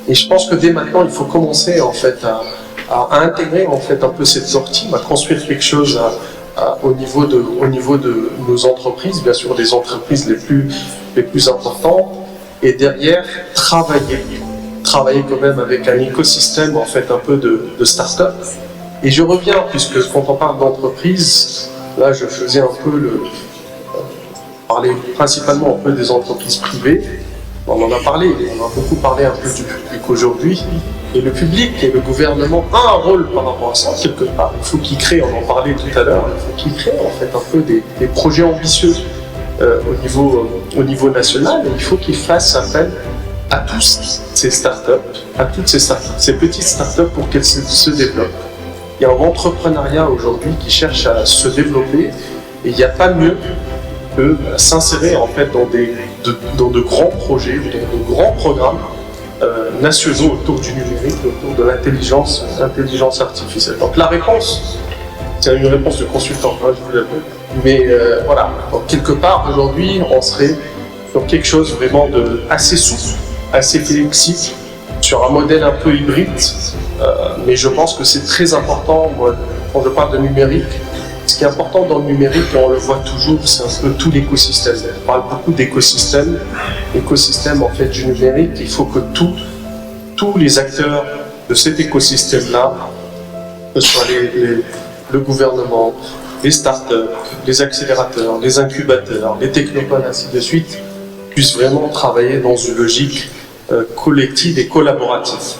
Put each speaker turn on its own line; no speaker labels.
Et je pense que dès maintenant, il faut commencer en fait à intégrer en fait un peu cette sortie, à construire quelque chose au niveau de nos entreprises, bien sûr des entreprises les plus importantes, et derrière travailler quand même avec un écosystème en fait un peu de start-up. Et je reviens, puisque quand on parle d'entreprise, là je faisais un peu parler principalement un peu des entreprises privées. On en a parlé, on a beaucoup parlé un peu du public aujourd'hui. Et le public et le gouvernement ont un rôle par rapport à ça, quelque part. Il faut qu'ils créent, on en parlait tout à l'heure, il faut qu'ils créent en fait un peu des projets ambitieux au niveau national. Et il faut qu'ils fassent appel à tous ces startups, à toutes ces petites startups pour qu'elles se développent. Il y a un entrepreneuriat aujourd'hui qui cherche à se développer et il n'y a pas mieux que s'insérer en fait dans de grands projets, dans de grands programmes nationaux autour du numérique, autour de l'intelligence artificielle. Donc la réponse, c'est une réponse de consultant, hein, je vous l'avoue. Mais voilà, donc, quelque part aujourd'hui, on serait sur quelque chose vraiment de assez souple, assez flexible, sur un modèle un peu hybride. Mais je pense que c'est très important, moi, quand je parle de numérique, ce qui est important dans le numérique, et on le voit toujours, c'est un peu tout l'écosystème. On parle beaucoup d'écosystème. L'écosystème en fait du numérique, il faut que tous les acteurs de cet écosystème-là, que ce soit le gouvernement, les startups, les accélérateurs, les incubateurs, les technopoles, ainsi de suite, puissent vraiment travailler dans une logique collective et collaborative.